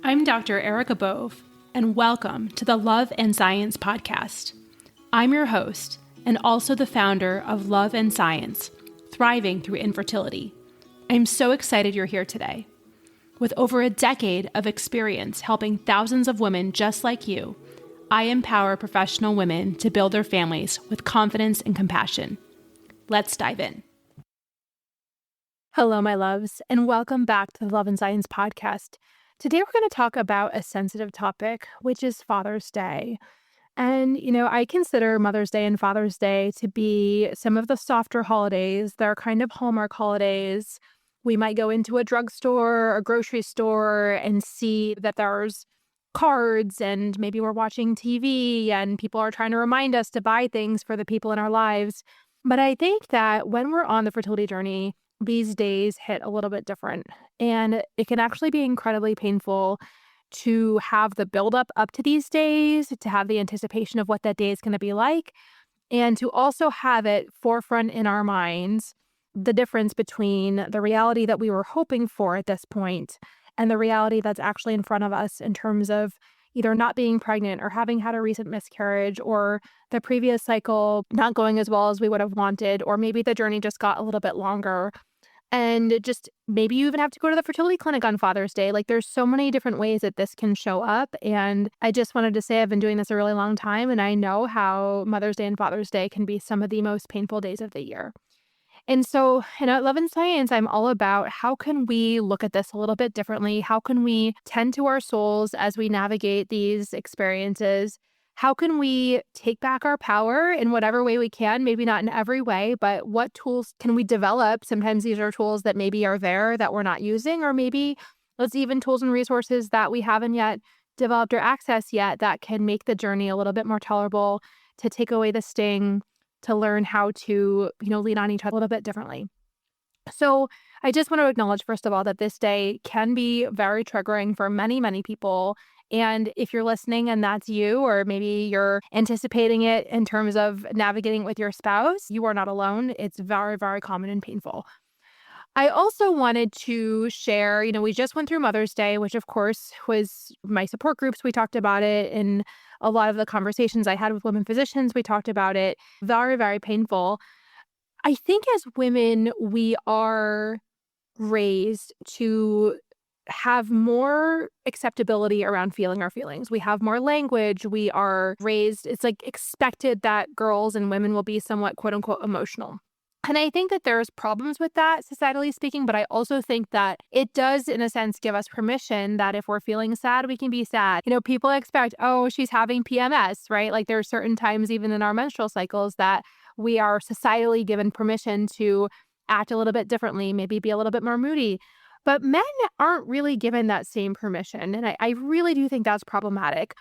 I'm Dr. Erica Bove, and welcome to the Love and Science podcast. I'm your host, and also the founder of Love and Science, Thriving Through Infertility. I'm so excited you're here today. With over a decade of experience helping thousands of women just like you, I empower professional women to build their families with confidence and compassion. Let's dive in. Hello, my loves, and welcome back to the Love and Science podcast. Today, we're going to talk about a sensitive topic, which is Father's Day. And, I consider Mother's Day and Father's Day to be some of the softer holidays. They're kind of Hallmark holidays. We might go into a drugstore or grocery store and see that there's cards and maybe we're watching TV and people are trying to remind us to buy things for the people in our lives. But I think that when we're on the fertility journey, these days hit a little bit different. And it can actually be incredibly painful to have the buildup up to these days, to have the anticipation of what that day is going to be like, and to also have it forefront in our minds, the difference between the reality that we were hoping for at this point and the reality that's actually in front of us in terms of either not being pregnant or having had a recent miscarriage or the previous cycle not going as well as we would have wanted, or maybe the journey just got a little bit longer. And just maybe you even have to go to the fertility clinic on Father's Day. Like there's so many different ways that this can show up. And I just wanted to say I've been doing this a really long time, and I know how Mother's Day and Father's Day can be some of the most painful days of the year. And so, at Love and Science, I'm all about how can we look at this a little bit differently? How can we tend to our souls as we navigate these experiences? How can we take back our power in whatever way we can? Maybe not in every way, but what tools can we develop? Sometimes these are tools that maybe are there that we're not using, or maybe it's even tools and resources that we haven't yet developed or accessed yet that can make the journey a little bit more tolerable, to take away the sting, to learn how to, lean on each other a little bit differently. So I just want to acknowledge, first of all, that this day can be very triggering for many, many people. And if you're listening and that's you, or maybe you're anticipating it in terms of navigating with your spouse, you are not alone. It's very, very common and painful. I also wanted to share, we just went through Mother's Day, which of course was my support groups. We talked about it in a lot of the conversations I had with women physicians. We talked about it. Very, very painful. I think as women, we are raised to have more acceptability around feeling our feelings. We have more language. We are raised, it's like expected that girls and women will be somewhat quote unquote emotional. And I think that there's problems with that, societally speaking, but I also think that it does, in a sense, give us permission that if we're feeling sad, we can be sad. People expect, oh, she's having PMS, right? Like there are certain times, even in our menstrual cycles, that we are societally given permission to act a little bit differently, maybe be a little bit more moody. But men aren't really given that same permission. And I really do think that's problematic.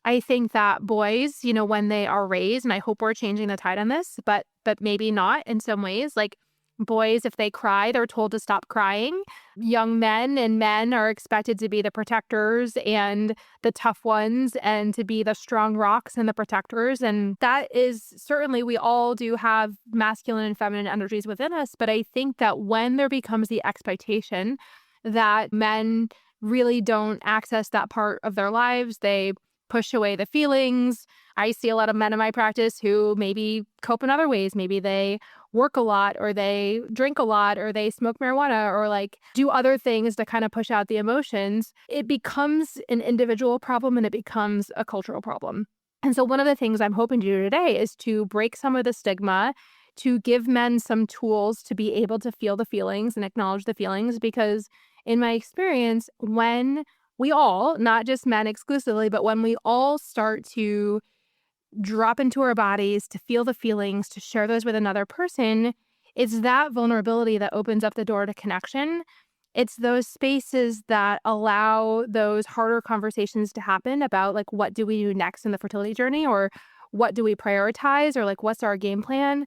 I think that boys, when they are raised, and I hope we're changing the tide on this, but maybe not in some ways, like boys, if they cry, they're told to stop crying. Young men and men are expected to be the protectors and the tough ones, and to be the strong rocks and the protectors. And that is certainly, we all do have masculine and feminine energies within us. But I think that when there becomes the expectation that men really don't access that part of their lives, they push away the feelings. I see a lot of men in my practice who maybe cope in other ways. Maybe they work a lot, or they drink a lot, or they smoke marijuana, or like do other things to kind of push out the emotions. It becomes an individual problem and it becomes a cultural problem. And so one of the things I'm hoping to do today is to break some of the stigma, to give men some tools to be able to feel the feelings and acknowledge the feelings, because in my experience, when we all, not just men exclusively, but when we all start to drop into our bodies, to feel the feelings, to share those with another person, it's that vulnerability that opens up the door to connection. It's those spaces that allow those harder conversations to happen about like, what do we do next in the fertility journey, or what do we prioritize, or like, what's our game plan?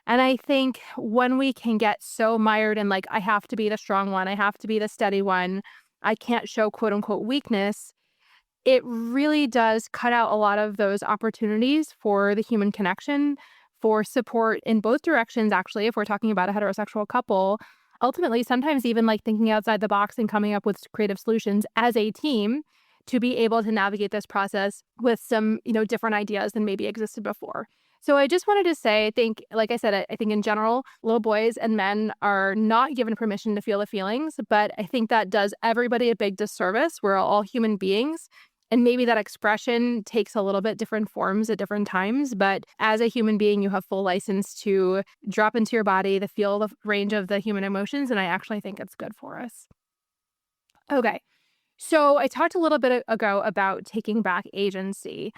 And I think when we can get so mired in like, I have to be the strong one, I have to be the steady one, I can't show quote unquote weakness, it really does cut out a lot of those opportunities for the human connection, for support in both directions, actually, if we're talking about a heterosexual couple. Ultimately, sometimes even like thinking outside the box and coming up with creative solutions as a team to be able to navigate this process with some, different ideas than maybe existed before. So I just wanted to say, I think, like I said, I think in general, little boys and men are not given permission to feel the feelings, but I think that does everybody a big disservice. We're all human beings. And maybe that expression takes a little bit different forms at different times. But as a human being, you have full license to drop into your body, to feel the range of the human emotions. And I actually think it's good for us. Okay. So I talked a little bit ago about taking back agency.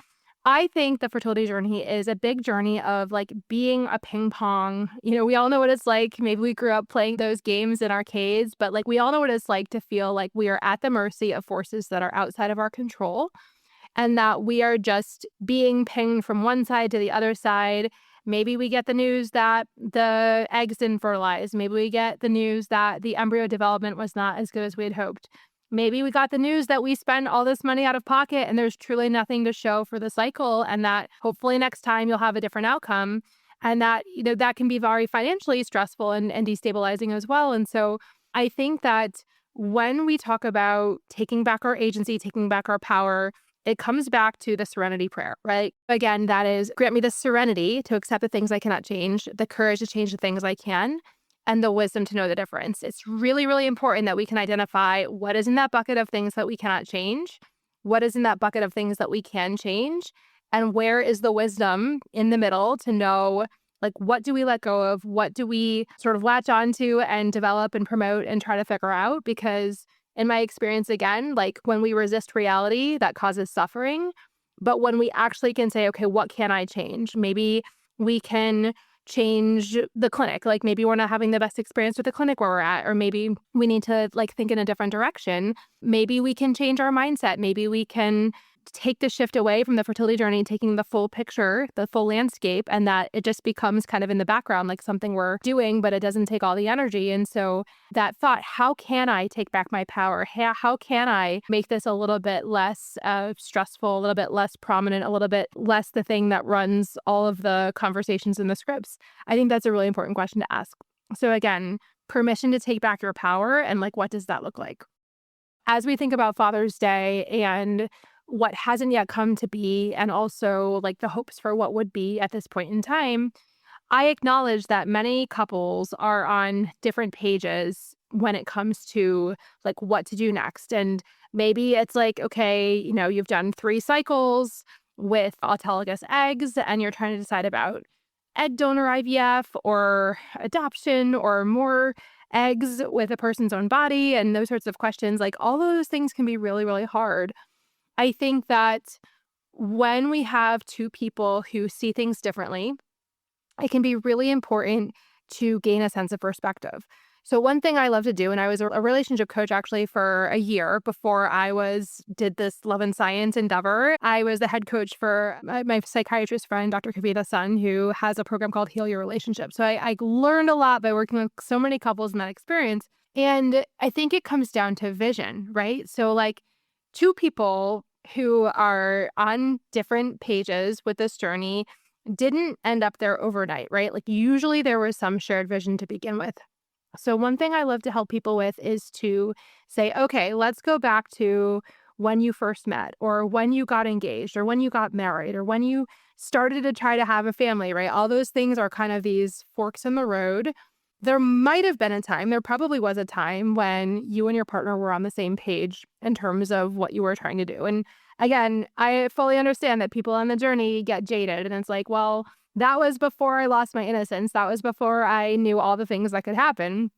I think the fertility journey is a big journey of like being a ping pong. We all know what it's like. Maybe we grew up playing those games in arcades, but like we all know what it's like to feel like we are at the mercy of forces that are outside of our control and that we are just being pinged from one side to the other side. Maybe we get the news that the eggs didn't fertilize. Maybe we get the news that the embryo development was not as good as we had hoped. Maybe we got the news that we spend all this money out of pocket and there's truly nothing to show for the cycle, and that hopefully next time you'll have a different outcome. And that, that can be very financially stressful and destabilizing as well. And so I think that when we talk about taking back our agency, taking back our power, it comes back to the serenity prayer, right? Again, that is, grant me the serenity to accept the things I cannot change, the courage to change the things I can, and the wisdom to know the difference. It's really, really important that we can identify what is in that bucket of things that we cannot change, what is in that bucket of things that we can change, and where is the wisdom in the middle to know, like, what do we let go of? What do we sort of latch onto and develop and promote and try to figure out? Because in my experience, again, like when we resist reality, that causes suffering. But when we actually can say, okay, what can I change? Maybe we can change the clinic. Like maybe we're not having the best experience with the clinic where we're at, or maybe we need to like think in a different direction. Maybe we can change our mindset. Maybe we can take the shift away from the fertility journey, taking the full picture, the full landscape, and that it just becomes kind of in the background, like something we're doing, but it doesn't take all the energy. And so that thought, how can I take back my power? How can I make this a little bit less stressful, a little bit less prominent, a little bit less the thing that runs all of the conversations in the scripts? I think that's a really important question to ask. So again, permission to take back your power, and like, what does that look like? As we think about Father's Day and what hasn't yet come to be, and also like the hopes for what would be at this point in time, I acknowledge that many couples are on different pages when it comes to like what to do next. And maybe it's like, okay, you've done 3 cycles with autologous eggs and you're trying to decide about egg donor IVF or adoption or more eggs with a person's own body and those sorts of questions. Like all those things can be really, really hard. I think that when we have 2 people who see things differently, it can be really important to gain a sense of perspective. So one thing I love to do, and I was a relationship coach actually for a year before I did this Love and Science endeavor. I was the head coach for my psychiatrist friend, Dr. Kavita Sun, who has a program called Heal Your Relationship. So I learned a lot by working with so many couples in that experience. And I think it comes down to vision, right? So like 2 people who are on different pages with this journey didn't end up there overnight, right? Like usually there was some shared vision to begin with. So one thing I love to help people with is to say, okay, let's go back to when you first met, or when you got engaged, or when you got married, or when you started to try to have a family, right? All those things are kind of these forks in the road. There might have been a time, there probably was a time when you and your partner were on the same page in terms of what you were trying to do. And again, I fully understand that people on the journey get jaded and it's like, well, that was before I lost my innocence. That was before I knew all the things that could happen.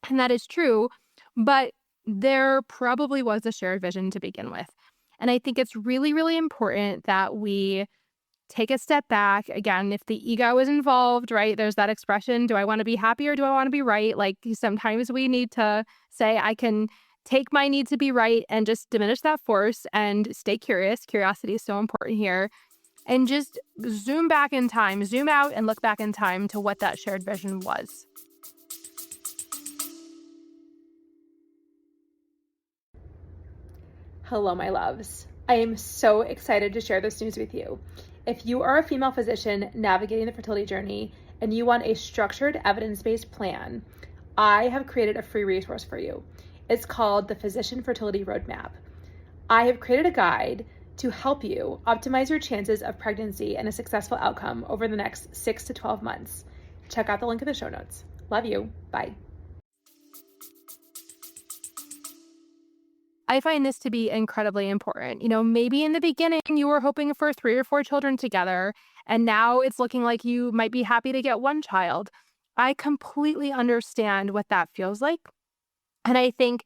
And that is true, but there probably was a shared vision to begin with. And I think it's really, really important that we take a step back. Again, if the ego is involved, right, there's that expression, do I want to be happy or do I want to be right? Like sometimes we need to say, I can take my need to be right and just diminish that force and stay curious. Curiosity is so important here. And just zoom back in time, zoom out and look back in time to what that shared vision was. Hello, my loves. I am so excited to share this news with you. If you are a female physician navigating the fertility journey and you want a structured, evidence-based plan, I have created a free resource for you. It's called the Physician Fertility Roadmap. I have created a guide to help you optimize your chances of pregnancy and a successful outcome over the next 6 to 12 months. Check out the link in the show notes. Love you. Bye. I find this to be incredibly important. Maybe in the beginning you were hoping for 3 or 4 children together, and now it's looking like you might be happy to get one child. I completely understand what that feels like. And I think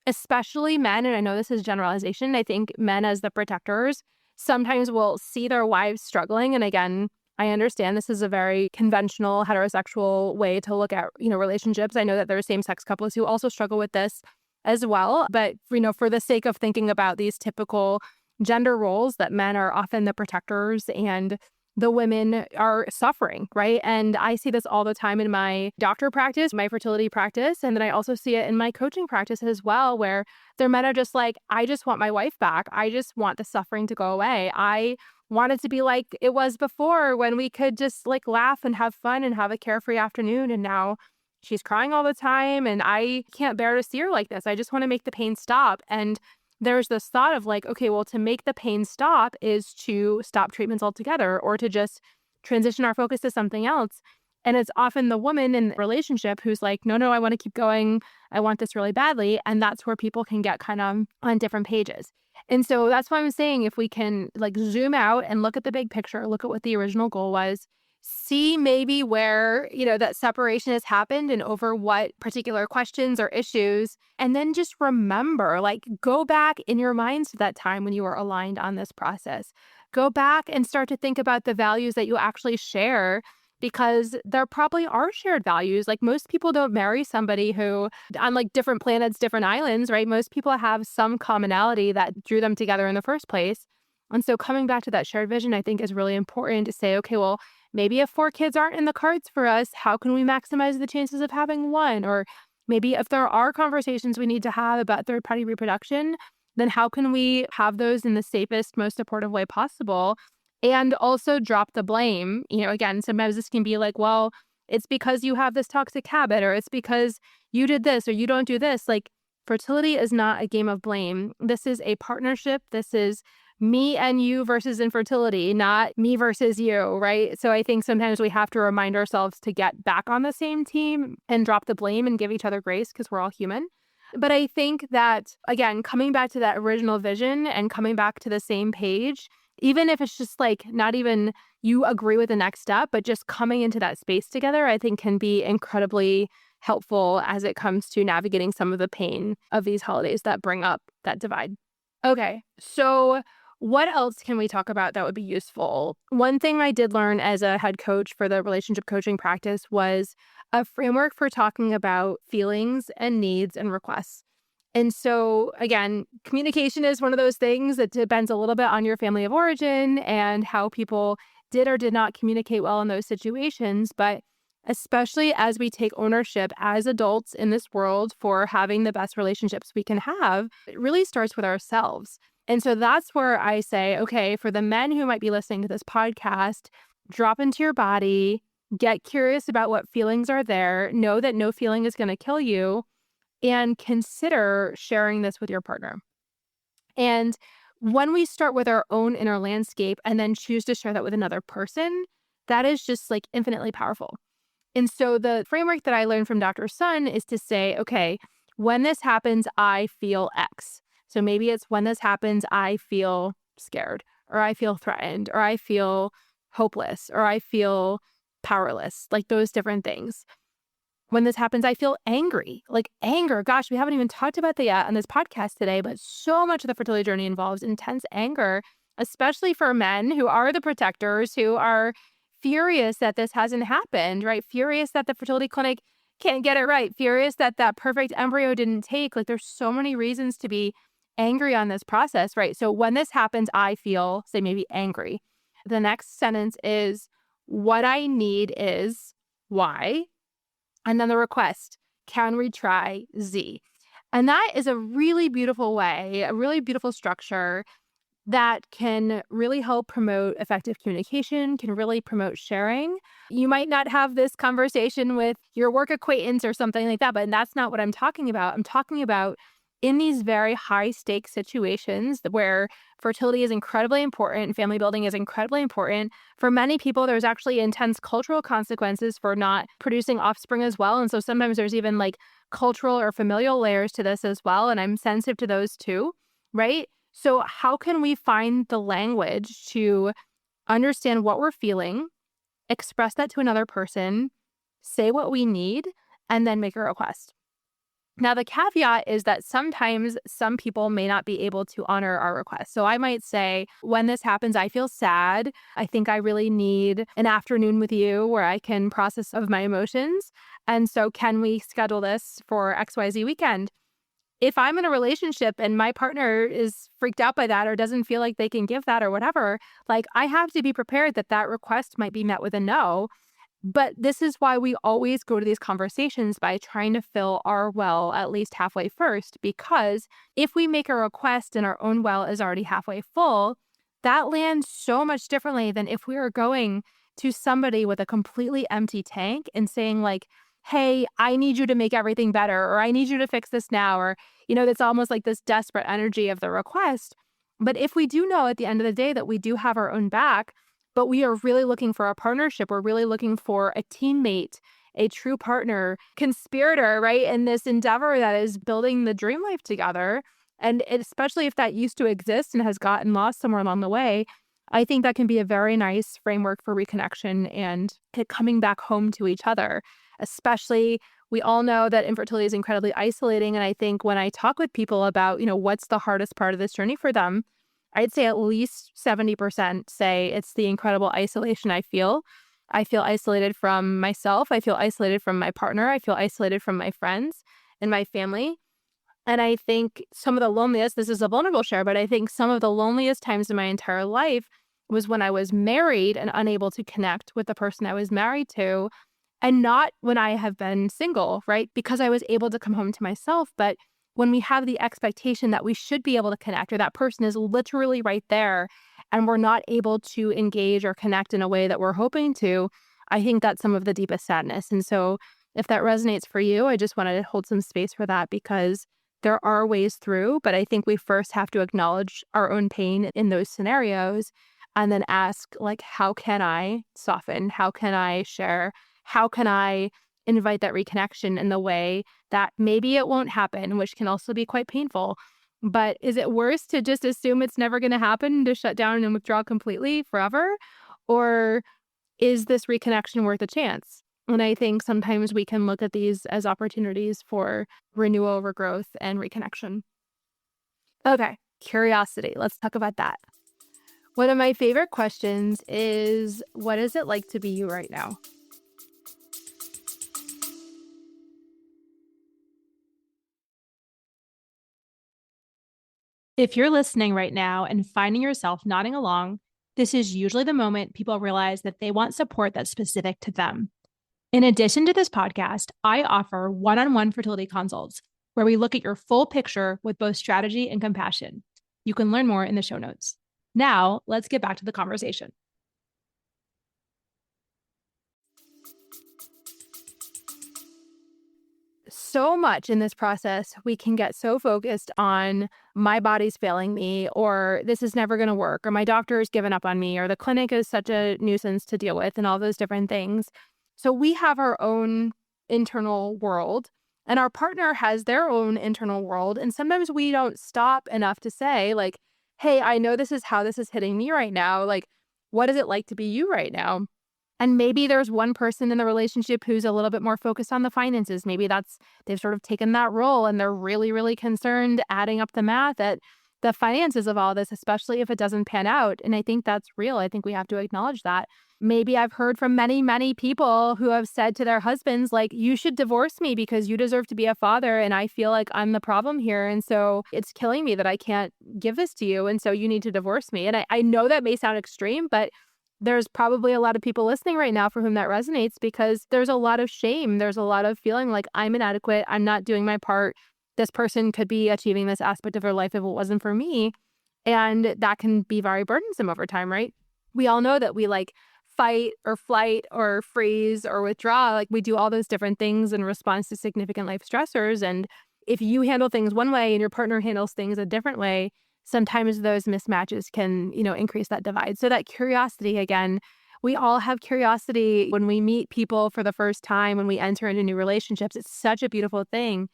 especially men, and I know this is generalization, I think men as the protectors sometimes will see their wives struggling. And again, I understand this is a very conventional heterosexual way to look at, relationships. I know that there are same-sex couples who also struggle with this as well. But, for the sake of thinking about these typical gender roles, that men are often the protectors and the women are suffering, right? And I see this all the time in my doctor practice, my fertility practice. And then I also see it in my coaching practice as well, where their men are just like, I just want my wife back. I just want the suffering to go away. I want it to be like it was before when we could just like laugh and have fun and have a carefree afternoon. And now she's crying all the time and I can't bear to see her like this. I just want to make the pain stop. And there's this thought of like, okay, well, to make the pain stop is to stop treatments altogether or to just transition our focus to something else. And it's often the woman in the relationship who's like, no, I want to keep going. I want this really badly. And that's where people can get kind of on different pages. And so that's why I'm saying if we can like zoom out and look at the big picture, look at what the original goal was, see maybe where, that separation has happened and over what particular questions or issues. And then just remember, like, go back in your minds to that time when you were aligned on this process. Go back and start to think about the values that you actually share, because there probably are shared values. Like most people don't marry somebody who on like different planets, different islands, right? Most people have some commonality that drew them together in the first place. And so coming back to that shared vision, I think is really important to say, okay, well, maybe if 4 kids aren't in the cards for us, how can we maximize the chances of having one? Or maybe if there are conversations we need to have about third-party reproduction, then how can we have those in the safest, most supportive way possible? And also drop the blame. Again, sometimes this can be like, well, it's because you have this toxic habit, or it's because you did this, or you don't do this. Like, fertility is not a game of blame. This is a partnership. This is me and you versus infertility, not me versus you, right? So I think sometimes we have to remind ourselves to get back on the same team and drop the blame and give each other grace because we're all human. But I think that, again, coming back to that original vision and coming back to the same page, even if it's just like not even you agree with the next step, but just coming into that space together, I think can be incredibly helpful as it comes to navigating some of the pain of these holidays that bring up that divide. Okay, so what else can we talk about that would be useful? One thing I did learn as a head coach for the relationship coaching practice was a framework for talking about feelings and needs and requests. And so, again, communication is one of those things that depends a little bit on your family of origin and how people did or did not communicate well in those situations. But especially as we take ownership as adults in this world for having the best relationships we can have, it really starts with ourselves. And so that's where I say, okay, for the men who might be listening to this podcast, drop into your body, get curious about what feelings are there, know that no feeling is going to kill you, and consider sharing this with your partner. And when we start with our own inner landscape and then choose to share that with another person, that is just like infinitely powerful. And so the framework that I learned from Dr. Sun is to say, okay, when this happens, I feel X. So maybe it's when this happens, I feel scared, or I feel threatened, or I feel hopeless, or I feel powerless, like those different things. When this happens, I feel angry, like anger. Gosh, we haven't even talked about that yet on this podcast today, but so much of the fertility journey involves intense anger, especially for men who are the protectors, who are furious that this hasn't happened, right? Furious that the fertility clinic can't get it right. Furious that that perfect embryo didn't take. Like there's so many reasons to be angry on this process, right? So when this happens, I feel, say maybe angry. The next sentence is, what I need is Y. And then the request, can we try Z? And that is a really beautiful way, a really beautiful structure that can really help promote effective communication, can really promote sharing. You might not have this conversation with your work acquaintance or something like that, but that's not what I'm talking about. I'm talking about in these very high stakes situations where fertility is incredibly important and family building is incredibly important, for many people, there's actually intense cultural consequences for not producing offspring as well. And so sometimes there's even like cultural or familial layers to this as well. And I'm sensitive to those too, right? So, how can we find the language to understand what we're feeling, express that to another person, say what we need, and then make a request? Now, the caveat is that sometimes some people may not be able to honor our request. So I might say, when this happens, I feel sad. I think I really need an afternoon with you where I can process some of my emotions. And so, can we schedule this for XYZ weekend? If I'm in a relationship and my partner is freaked out by that or doesn't feel like they can give that or whatever, like I have to be prepared that that request might be met with a no. But this is why we always go to these conversations by trying to fill our well at least halfway first, because if we make a request and our own well is already halfway full, that lands so much differently than if we were going to somebody with a completely empty tank and saying, like, hey, I need you to make everything better, or I need you to fix this now, or, it's almost like this desperate energy of the request. But if we do know at the end of the day that we do have our own back, but we are really looking for a partnership. We're really looking for a teammate, a true partner, conspirator, right? In this endeavor that is building the dream life together. And especially if that used to exist and has gotten lost somewhere along the way, I think that can be a very nice framework for reconnection and coming back home to each other. Especially, we all know that infertility is incredibly isolating. And I think when I talk with people about, what's the hardest part of this journey for them, I'd say at least 70% say it's the incredible isolation I feel. I feel isolated from myself. I feel isolated from my partner. I feel isolated from my friends and my family. And I think some of the loneliest, this is a vulnerable share, but I think some of the loneliest times in my entire life was when I was married and unable to connect with the person I was married to, and not when I have been single, right? Because I was able to come home to myself. But when we have the expectation that we should be able to connect, or that person is literally right there, and we're not able to engage or connect in a way that we're hoping to, I think that's some of the deepest sadness. And so, if that resonates for you, I just wanted to hold some space for that, because there are ways through, but I think we first have to acknowledge our own pain in those scenarios and then ask, like, how can I soften? How can I share? How can I invite that reconnection in the way that maybe it won't happen, which can also be quite painful. But is it worse to just assume it's never going to happen, to shut down and withdraw completely forever? Or is this reconnection worth a chance? And I think sometimes we can look at these as opportunities for renewal, regrowth, and reconnection. Okay, curiosity. Let's talk about that. One of my favorite questions is, what is it like to be you right now? If you're listening right now and finding yourself nodding along, this is usually the moment people realize that they want support that's specific to them. In addition to this podcast, I offer one-on-one fertility consults where we look at your full picture with both strategy and compassion. You can learn more in the show notes. Now, let's get back to the conversation. So much in this process, we can get so focused on my body's failing me, or this is never going to work, or my doctor has given up on me, or the clinic is such a nuisance to deal with, and all those different things. So we have our own internal world, and our partner has their own internal world. And sometimes we don't stop enough to say, like, hey, I know this is how this is hitting me right now. Like, what is it like to be you right now? And maybe there's one person in the relationship who's a little bit more focused on the finances. Maybe they've sort of taken that role and they're really, really concerned adding up the math at the finances of all this, especially if it doesn't pan out. And I think that's real. I think we have to acknowledge that. Maybe I've heard from many, many people who have said to their husbands, like, you should divorce me because you deserve to be a father. And I feel like I'm the problem here. And so it's killing me that I can't give this to you. And so you need to divorce me. And I know that may sound extreme, but there's probably a lot of people listening right now for whom that resonates, because there's a lot of shame. There's a lot of feeling like I'm inadequate. I'm not doing my part. This person could be achieving this aspect of their life if it wasn't for me. And that can be very burdensome over time, right? We all know that we like fight or flight or freeze or withdraw. Like we do all those different things in response to significant life stressors. And if you handle things one way and your partner handles things a different way, sometimes those mismatches can, increase that divide. So that curiosity, again, we all have curiosity when we meet people for the first time, when we enter into new relationships. It's such a beautiful thing.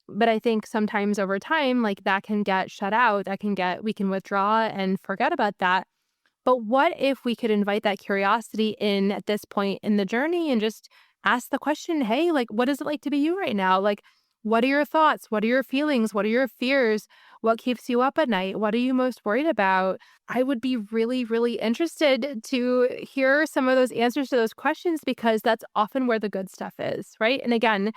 But I think sometimes over time, like that can get shut out, we can withdraw and forget about that. But what if we could invite that curiosity in at this point in the journey and just ask the question, hey, like, what is it like to be you right now? Like, what are your thoughts? What are your feelings? What are your fears? What keeps you up at night? What are you most worried about? I would be really, really interested to hear some of those answers to those questions because that's often where the good stuff is, right? And again,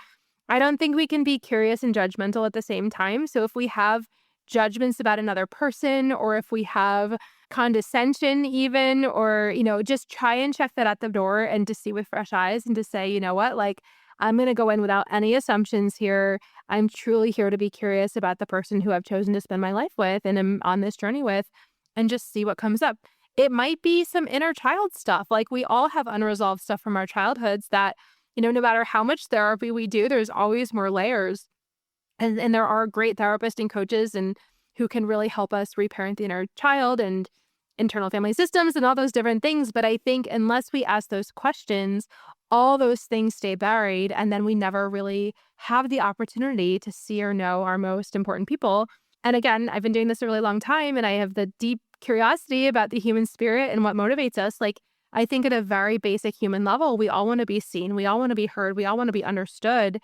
I don't think we can be curious and judgmental at the same time. So if we have judgments about another person, or if we have condescension even, or, just try and check that at the door and to see with fresh eyes and to say, you know what, like, I'm going to go in without any assumptions here. I'm truly here to be curious about the person who I've chosen to spend my life with and am on this journey with, and just see what comes up. It might be some inner child stuff. Like we all have unresolved stuff from our childhoods that, no matter how much therapy we do, there's always more layers. And there are great therapists and coaches and who can really help us reparent the inner child and internal family systems and all those different things. But I think unless we ask those questions, all those things stay buried. And then we never really have the opportunity to see or know our most important people. And again, I've been doing this a really long time and I have the deep curiosity about the human spirit and what motivates us. Like, I think at a very basic human level, we all want to be seen. We all want to be heard. We all want to be understood.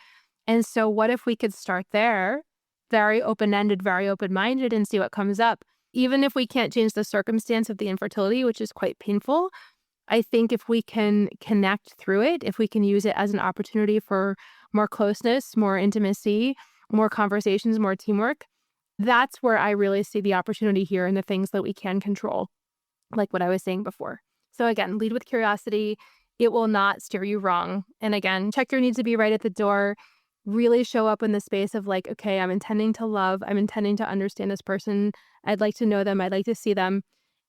And so what if we could start there, very open-ended, very open-minded, and see what comes up? Even if we can't change the circumstance of the infertility, which is quite painful, I think if we can connect through it, if we can use it as an opportunity for more closeness, more intimacy, more conversations, more teamwork, that's where I really see the opportunity here in the things that we can control, like what I was saying before. So again, lead with curiosity. It will not steer you wrong. And again, check your needs to be right at the door. Really show up in the space of like, okay, I'm intending to love. I'm intending to understand this person. I'd like to know them. I'd like to see them.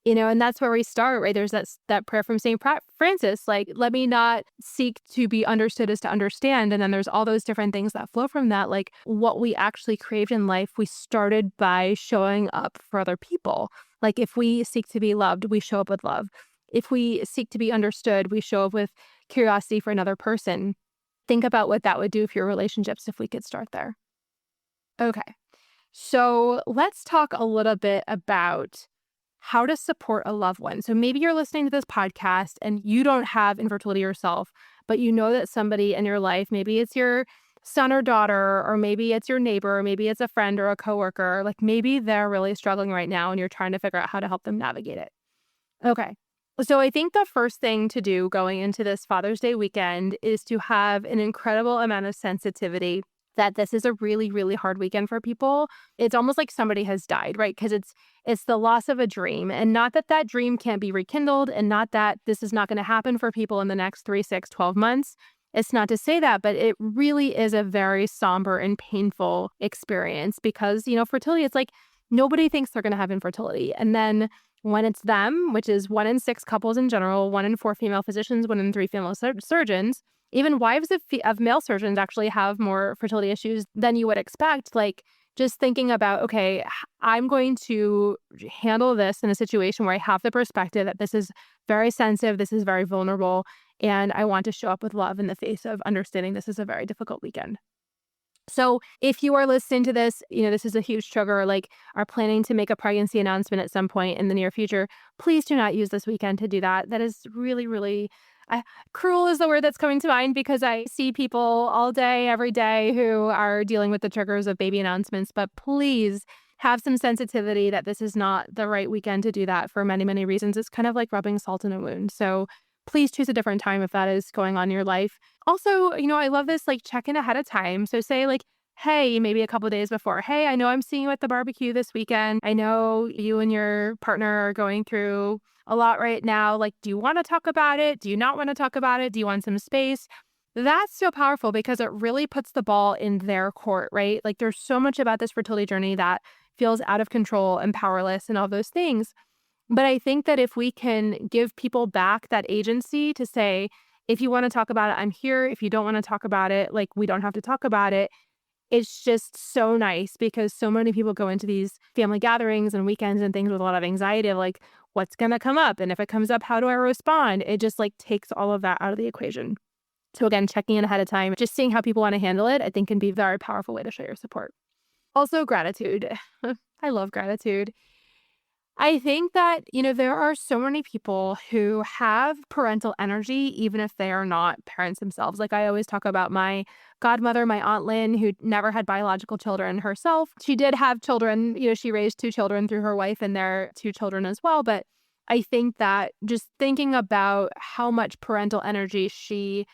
And that's where we start, right? There's that prayer from St. Francis, like, let me not seek to be understood as to understand. And then there's all those different things that flow from that. Like what we actually craved in life, we started by showing up for other people. Like if we seek to be loved, we show up with love. If we seek to be understood, we show up with curiosity for another person. Think about what that would do for your relationships if we could start there. Okay. So let's talk a little bit about how to support a loved one. So maybe you're listening to this podcast and you don't have infertility yourself, but you know that somebody in your life, maybe it's your son or daughter, or maybe it's your neighbor, or maybe it's a friend or a coworker, like maybe they're really struggling right now and you're trying to figure out how to help them navigate it. Okay. So I think the first thing to do going into this Father's Day weekend is to have an incredible amount of sensitivity that this is a really, really hard weekend for people. It's almost like somebody has died, right? Because it's the loss of a dream. And not that that dream can't be rekindled, and not that this is not going to happen for people in the next 3, 6, 12 months. It's not to say that, but it really is a very somber and painful experience because, fertility, it's like nobody thinks they're going to have infertility. And then when it's them, which is 1 in 6 couples in general, 1 in 4 female physicians, 1 in 3 female surgeons, even wives of male surgeons actually have more fertility issues than you would expect. Like just thinking about, okay, I'm going to handle this in a situation where I have the perspective that this is very sensitive, this is very vulnerable, and I want to show up with love in the face of understanding this is a very difficult weekend. So if you are listening to this, this is a huge trigger, like are planning to make a pregnancy announcement at some point in the near future, please do not use this weekend to do that. That is really, really cruel is the word that's coming to mind because I see people all day, every day who are dealing with the triggers of baby announcements. But please have some sensitivity that this is not the right weekend to do that for many, many reasons. It's kind of like rubbing salt in a wound. So please choose a different time if that is going on in your life. Also, I love this, like check in ahead of time. So say like, hey, maybe a couple of days before, hey, I know I'm seeing you at the barbecue this weekend. I know you and your partner are going through a lot right now. Like, do you want to talk about it? Do you not want to talk about it? Do you want some space? That's so powerful because it really puts the ball in their court, right? Like there's so much about this fertility journey that feels out of control and powerless and all those things. But I think that if we can give people back that agency to say, if you want to talk about it, I'm here. If you don't want to talk about it, like we don't have to talk about it. it's just so nice because so many people go into these family gatherings and weekends and things with a lot of anxiety of like, what's going to come up? And if it comes up, how do I respond? It just like takes all of that out of the equation. So again, checking in ahead of time, just seeing how people want to handle it, I think can be a very powerful way to show your support. Also, gratitude. I love gratitude. I think that, there are so many people who have parental energy, even if they are not parents themselves. Like I always talk about my godmother, my Aunt Lynn, who never had biological children herself. She did have children, she raised two children through her wife and their two children as well. But I think that just thinking about how much parental energy she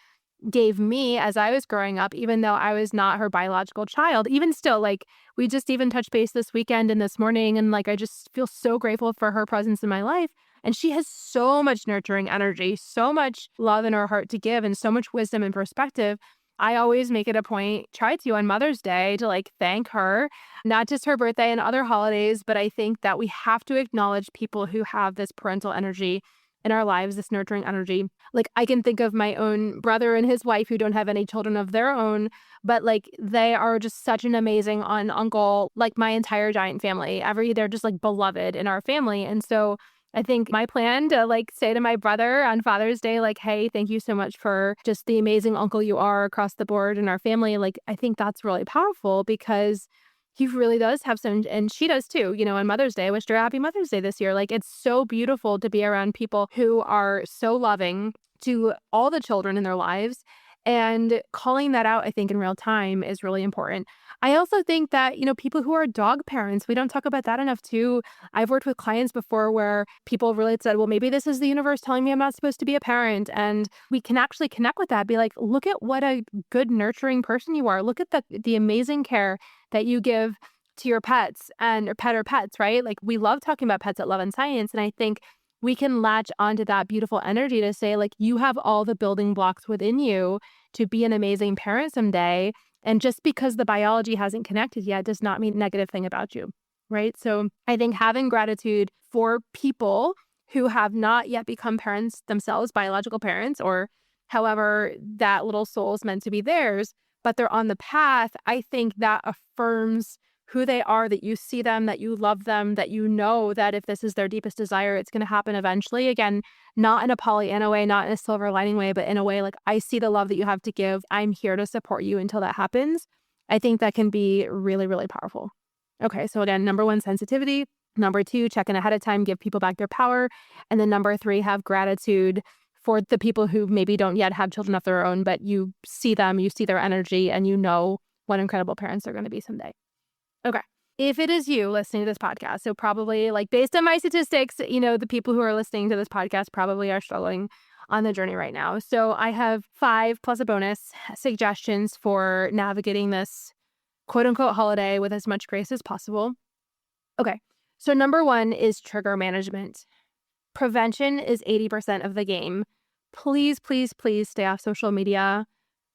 gave me as I was growing up, even though I was not her biological child. Even still, like we just even touched base this weekend and this morning, and like I just feel so grateful for her presence in my life. And she has so much nurturing energy, so much love in her heart to give, and so much wisdom and perspective. I always make it a point, try to on Mother's Day, to like thank her, not just her birthday and other holidays, but I think that we have to acknowledge people who have this parental energy in our lives, this nurturing energy. Like I can think of my own brother and his wife who don't have any children of their own, but like they are just such an amazing aunt and uncle, like my entire giant family. They're just like beloved in our family. And so I think my plan to like say to my brother on Father's Day, like, hey, thank you so much for just the amazing uncle you are across the board in our family. Like, I think that's really powerful because he really does have some, and she does too, on Mother's Day. I wished her a happy Mother's Day this year. Like, it's so beautiful to be around people who are so loving to all the children in their lives. And calling that out, I think, in real time is really important. I also think that, people who are dog parents, we don't talk about that enough too. I've worked with clients before where people really said, well, maybe this is the universe telling me I'm not supposed to be a parent. And we can actually connect with that. Be like, look at what a good nurturing person you are. Look at the amazing care that you give to your pets or pets, right? Like we love talking about pets at Love and Science. And I think we can latch onto that beautiful energy to say, like, you have all the building blocks within you to be an amazing parent someday. And just because the biology hasn't connected yet does not mean a negative thing about you, right? So I think having gratitude for people who have not yet become parents themselves, biological parents, or however that little soul is meant to be theirs, but they're on the path, I think that affirms who they are, that you see them, that you love them, that you know that if this is their deepest desire, it's going to happen eventually. Again, not in a Pollyanna way, not in a silver lining way, but in a way like, I see the love that you have to give. I'm here to support you until that happens. I think that can be really, really powerful. Okay, so again, number one, sensitivity. Number two, check in ahead of time, give people back their power. And then number three, have gratitude for the people who maybe don't yet have children of their own, but you see them, you see their energy, and you know what incredible parents they're going to be someday. Okay. If it is you listening to this podcast, so probably like based on my statistics, the people who are listening to this podcast probably are struggling on the journey right now. So I have 5 plus a bonus suggestions for navigating this quote unquote holiday with as much grace as possible. Okay. So number 1 is trigger management. Prevention is 80% of the game. Please, please, please stay off social media.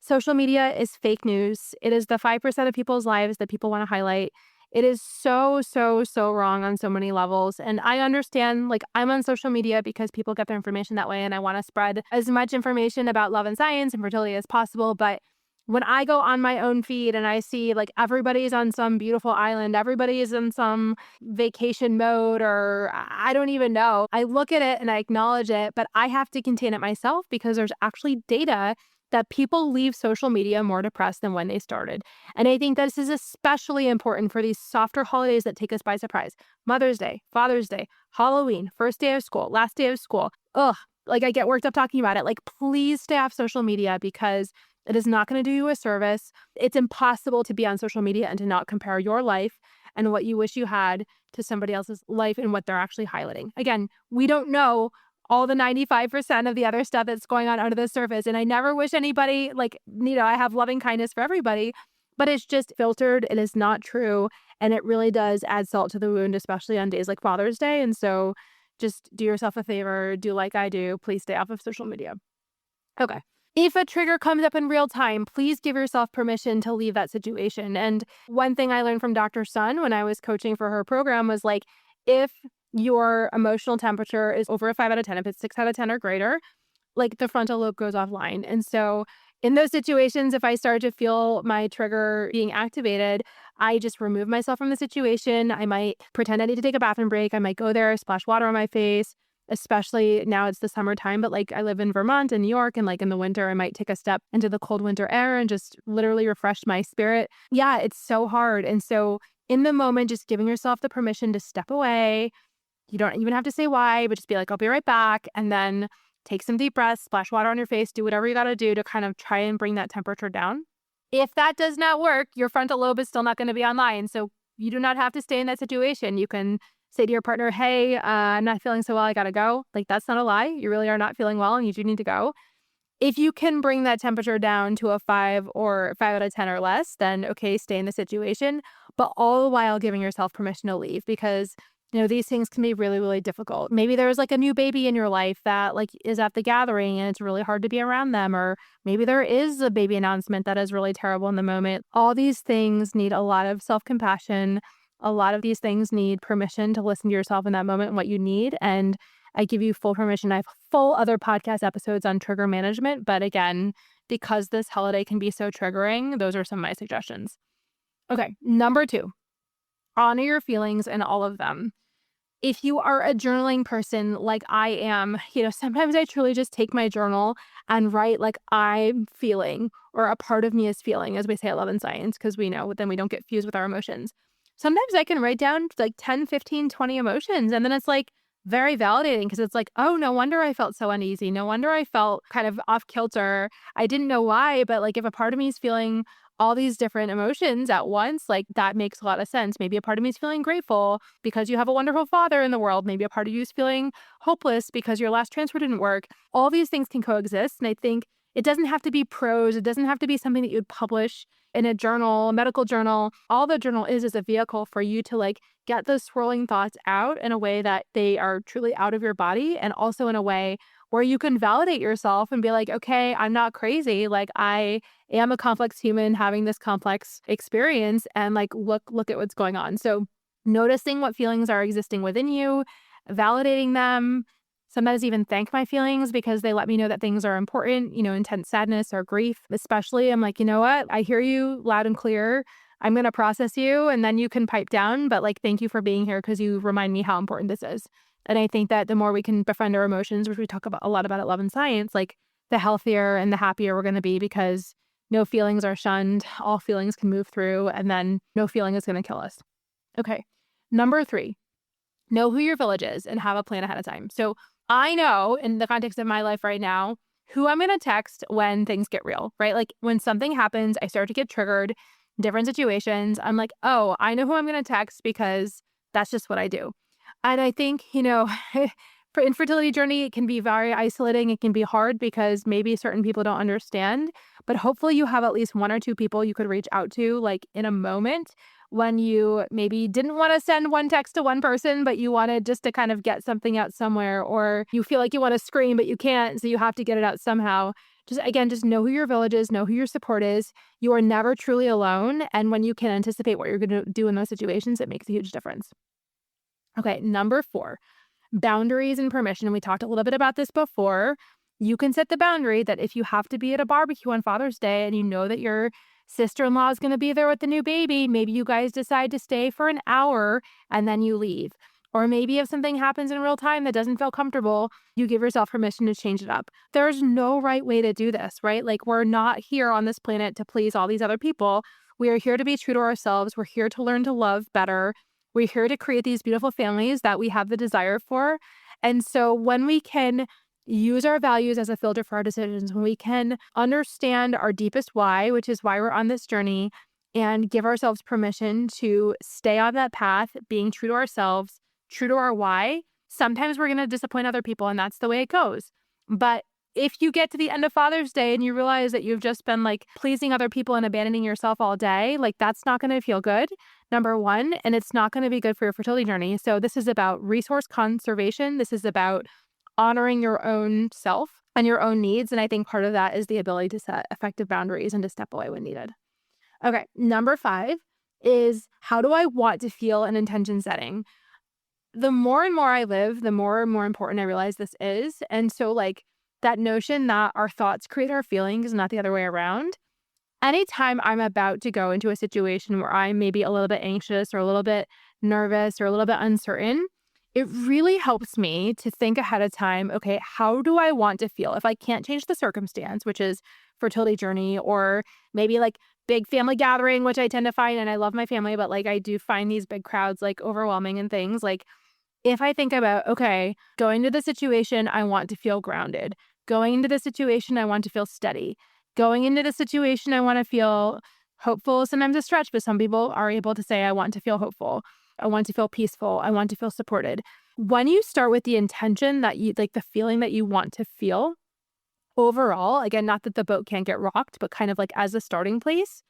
Social media is fake news. It is the 5% of people's lives that people want to highlight. It is so, so, so wrong on so many levels. And I understand, like, I'm on social media because people get their information that way, and I want to spread as much information about love and science and fertility as possible. But when I go on my own feed and I see like everybody's on some beautiful island, everybody is in some vacation mode, or I don't even know, I look at it and I acknowledge it, but I have to contain it myself because there's actually data that people leave social media more depressed than when they started. And I think this is especially important for these softer holidays that take us by surprise. Mother's Day, Father's Day, Halloween, first day of school, last day of school. Ugh, like I get worked up talking about it. Like, please stay off social media because it is not going to do you a service. It's impossible to be on social media and to not compare your life and what you wish you had to somebody else's life and what they're actually highlighting. Again, we don't know all the 95% of the other stuff that's going on under the surface. And I never wish anybody, like, I have loving kindness for everybody, but it's just filtered. It is not true. And it really does add salt to the wound, especially on days like Father's Day. And so just do yourself a favor, do like I do, please stay off of social media. Okay. If a trigger comes up in real time, please give yourself permission to leave that situation. And one thing I learned from Dr. Sun when I was coaching for her program was like, if your emotional temperature is over a 5 out of 10, if it's 6 out of 10 or greater, like the frontal lobe goes offline. And so In those situations, if I start to feel my trigger being activated, I just remove myself from the situation. I might pretend I need to take a bathroom break. I might go there, splash water on my face, especially now it's the summertime. But like I live in Vermont and New York, and like in the winter, I might take a step into the cold winter air and just literally refresh my spirit. Yeah, it's so hard. And so in the moment, just giving yourself the permission to step away. You don't even have to say why, but just be like, I'll be right back. And then take some deep breaths, splash water on your face, do whatever you got to do to kind of try and bring that temperature down. If that does not work, your frontal lobe is still not going to be online. So you do not have to stay in that situation. You can say to your partner, hey, I'm not feeling so well. I got to go. Like, that's not a lie. You really are not feeling well and you do need to go. If you can bring that temperature down to a 5 or 5 out of 10 or less, then okay, stay in the situation, but all the while giving yourself permission to leave because these things can be really, really difficult. Maybe there's like a new baby in your life that like is at the gathering and it's really hard to be around them, or maybe there is a baby announcement that is really terrible in the moment. All these things need a lot of self-compassion. A lot of these things need permission to listen to yourself in that moment and what you need. And I give you full permission. I have full other podcast episodes on trigger management. But again, because this holiday can be so triggering, those are some of my suggestions. Okay, number 2, honor your feelings and all of them. If you are a journaling person like I am, sometimes I truly just take my journal and write like I'm feeling or a part of me is feeling, as we say at Love and Science, because we know then we don't get fused with our emotions. Sometimes I can write down like 10, 15, 20 emotions. And then it's like very validating because it's like, oh, no wonder I felt so uneasy. No wonder I felt kind of off kilter. I didn't know why, but like if a part of me is feeling all these different emotions at once, like that makes a lot of sense. Maybe a part of me is feeling grateful because you have a wonderful father in the world. Maybe a part of you is feeling hopeless because your last transfer didn't work. All these things can coexist. And I think it doesn't have to be prose. It doesn't have to be something that you'd publish in a journal, a medical journal. All the journal is a vehicle for you to like get those swirling thoughts out in a way that they are truly out of your body, and also in a way where you can validate yourself and be like, okay, I'm not crazy. Like I am a complex human having this complex experience, and like look at what's going on. So noticing what feelings are existing within you, validating them, sometimes even thank my feelings because they let me know that things are important, intense sadness or grief, especially. I'm like, you know what? I hear you loud and clear. I'm going to process you and then you can pipe down. But like, thank you for being here because you remind me how important this is. And I think that the more we can befriend our emotions, which we talk about a lot about at Love and Science, like the healthier and the happier we're going to be because no feelings are shunned. All feelings can move through and then no feeling is going to kill us. Okay. Number 3, know who your village is and have a plan ahead of time. So I know in the context of my life right now, who I'm going to text when things get real, right? Like when something happens, I start to get triggered in different situations. I'm like, oh, I know who I'm going to text because that's just what I do. And I think, for infertility journey, it can be very isolating. It can be hard because maybe certain people don't understand, but hopefully you have at least 1 or 2 people you could reach out to like in a moment when you maybe didn't want to send one text to one person, but you wanted just to kind of get something out somewhere, or you feel like you want to scream, but you can't. So you have to get it out somehow. Just know who your village is, know who your support is. You are never truly alone. And when you can anticipate what you're going to do in those situations, it makes a huge difference. Okay, number 4, boundaries and permission. We talked a little bit about this before. You can set the boundary that if you have to be at a barbecue on Father's Day and you know that your sister-in-law is going to be there with the new baby, maybe you guys decide to stay for an hour and then you leave. Or maybe if something happens in real time that doesn't feel comfortable, you give yourself permission to change it up. There's no right way to do this, right? Like we're not here on this planet to please all these other people. We are here to be true to ourselves. We're here to learn to love better. We're here to create these beautiful families that we have the desire for. And so when we can use our values as a filter for our decisions, when we can understand our deepest why, which is why we're on this journey, and give ourselves permission to stay on that path, being true to ourselves, true to our why, sometimes we're going to disappoint other people, and that's the way it goes. But if you get to the end of Father's Day and you realize that you've just been like pleasing other people and abandoning yourself all day, like that's not going to feel good, number 1, and it's not going to be good for your fertility journey. So this is about resource conservation. This is about honoring your own self and your own needs. And I think part of that is the ability to set effective boundaries and to step away when needed. Okay, number 5 is how do I want to feel in intention setting? The more and more I live, the more and more important I realize this is. And so like that notion that our thoughts create our feelings, not the other way around. Anytime I'm about to go into a situation where I'm maybe a little bit anxious or a little bit nervous or a little bit uncertain, it really helps me to think ahead of time, okay, how do I want to feel? If I can't change the circumstance, which is fertility journey, or maybe like big family gathering, which I tend to find, and I love my family, but like I do find these big crowds like overwhelming and things. Like if I think about, okay, going to the situation, I want to feel grounded. Going into the situation, I want to feel steady. Going into the situation, I want to feel hopeful. Sometimes a stretch, but some people are able to say, I want to feel hopeful. I want to feel peaceful. I want to feel supported. When you start with the intention that you like the feeling that you want to feel overall, again, not that the boat can't get rocked, but kind of like as a starting place,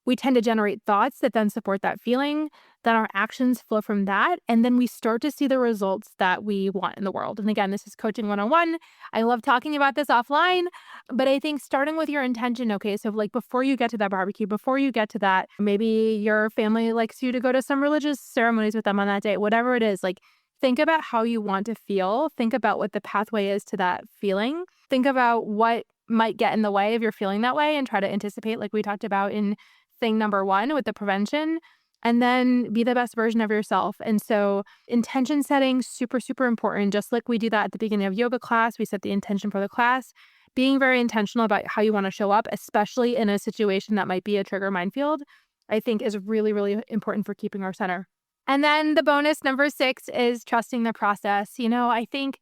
we tend to generate thoughts that then support that feeling, then our actions flow from that, and then we start to see the results that we want in the world. And again, this is coaching 101. I love talking about this offline, but I think starting with your intention, okay, so like before you get to that barbecue, before you get to that, maybe your family likes you to go to some religious ceremonies with them on that day, whatever it is, like think about how you want to feel. Think about what the pathway is to that feeling. Think about what might get in the way of your feeling that way and try to anticipate, like we talked about in thing number one with the prevention, and then be the best version of yourself. And so intention setting, super, super important. Just like we do that at the beginning of yoga class, we set the intention for the class. Being very intentional about how you want to show up, especially in a situation that might be a trigger minefield, I think is really, really important for keeping our center. And then the bonus number 6 is trusting the process. I think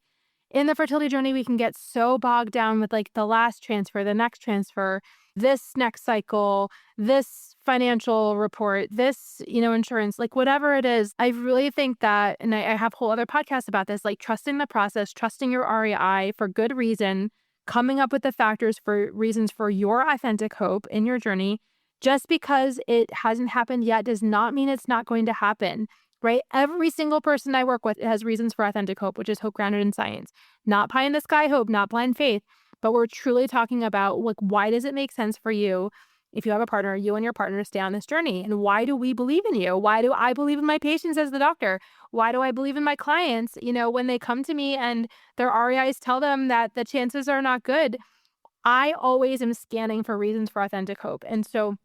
in the fertility journey, we can get so bogged down with like the last transfer, the next transfer, this next cycle, this financial report, this, insurance, like whatever it is. I really think that, and I have whole other podcasts about this, like trusting the process, trusting your REI for good reason, coming up with the factors for reasons for your authentic hope in your journey. Just because it hasn't happened yet does not mean it's not going to happen. Right? Every single person I work with has reasons for authentic hope, which is hope grounded in science. Not pie in the sky hope, not blind faith, but we're truly talking about like, why does it make sense for you, if you have a partner, you and your partner to stay on this journey? And why do we believe in you? Why do I believe in my patients as the doctor? Why do I believe in my clients? When they come to me and their REIs tell them that the chances are not good, I always am scanning for reasons for authentic hope. And so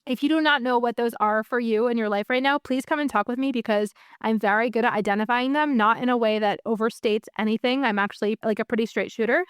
if you do not know what those are for you in your life right now, please come and talk with me because I'm very good at identifying them, not in a way that overstates anything. I'm actually like a pretty straight shooter,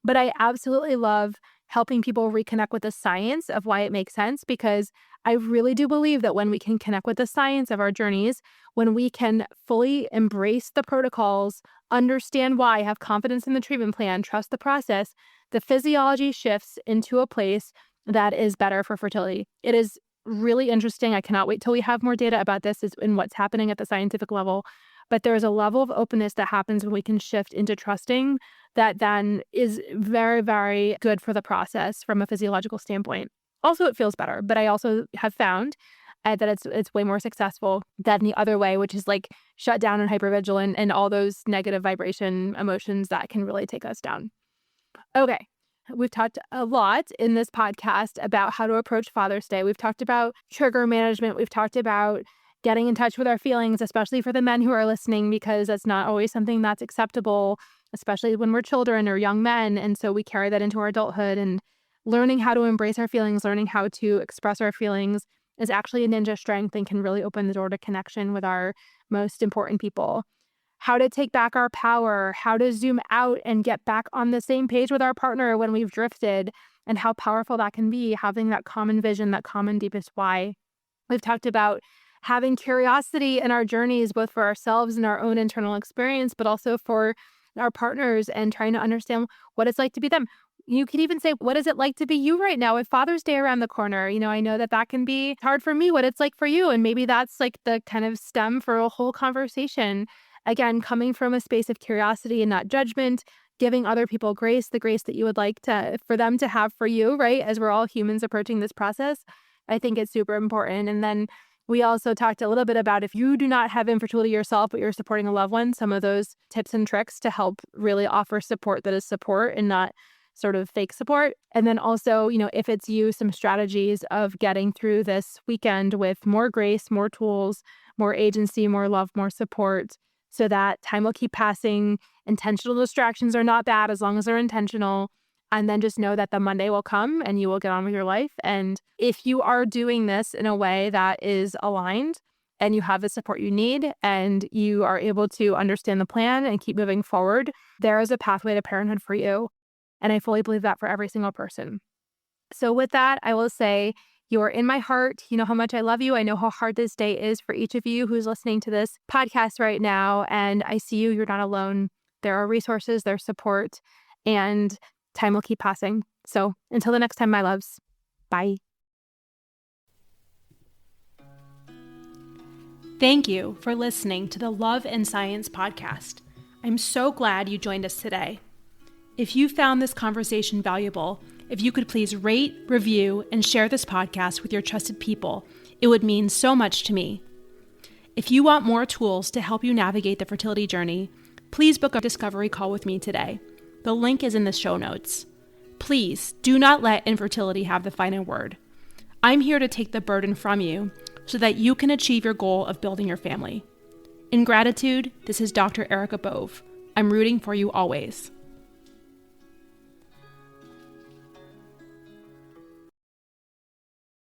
but I absolutely love helping people reconnect with the science of why it makes sense, because I really do believe that when we can connect with the science of our journeys, when we can fully embrace the protocols, understand why, have confidence in the treatment plan, trust the process, the physiology shifts into a place that is better for fertility. It is really interesting. I cannot wait till we have more data about this and what's happening at the scientific level. But there is a level of openness that happens when we can shift into trusting that then is very, very good for the process from a physiological standpoint. Also, it feels better, but I also have found that it's way more successful than the other way, which is like shut down and hypervigilant and all those negative vibration emotions that can really take us down. Okay. We've talked a lot in this podcast about how to approach Father's Day. We've talked about trigger management. We've talked about getting in touch with our feelings, especially for the men who are listening, because that's not always something that's acceptable, especially when we're children or young men. And so we carry that into our adulthood, and learning how to embrace our feelings, learning how to express our feelings is actually a ninja strength and can really open the door to connection with our most important people. How to take back our power, how to zoom out and get back on the same page with our partner when we've drifted, and how powerful that can be, having that common vision, that common deepest why. We've talked about having curiosity in our journeys, both for ourselves and our own internal experience, but also for our partners, and trying to understand what it's like to be them. You could even say, what is it like to be you right now with Father's Day around the corner? I know that can be hard for me, what it's like for you. And maybe that's like the kind of stem for a whole conversation. Again, coming from a space of curiosity and not judgment, giving other people grace, the grace that you would like for them to have for you, right? As we're all humans approaching this process, I think it's super important. And then we also talked a little bit about, if you do not have infertility yourself, but you're supporting a loved one, some of those tips and tricks to help really offer support that is support and not sort of fake support. And then also, if it's you, some strategies of getting through this weekend with more grace, more tools, more agency, more love, more support, so that time will keep passing Intentional distractions are not bad as long as they're intentional. And then just know that the Monday will come and you will get on with your life. And if you are doing this in a way that is aligned and you have the support you need and you are able to understand the plan and keep moving forward, there is a pathway to parenthood for you. And I fully believe that for every single person. So with that, I will say you are in my heart. You know how much I love you. I know how hard this day is for each of you who's listening to this podcast right now. And I see you. You're not alone. There are resources, there's support, and time will keep passing. So until the next time, my loves, bye. Thank you for listening to the Love and Science podcast. I'm so glad you joined us today. If you found this conversation valuable, if you could please rate, review, and share this podcast with your trusted people, it would mean so much to me. If you want more tools to help you navigate the fertility journey, please book a discovery call with me today. The link is in the show notes. Please do not let infertility have the final word. I'm here to take the burden from you so that you can achieve your goal of building your family. In gratitude, this is Dr. Erica Bove. I'm rooting for you always.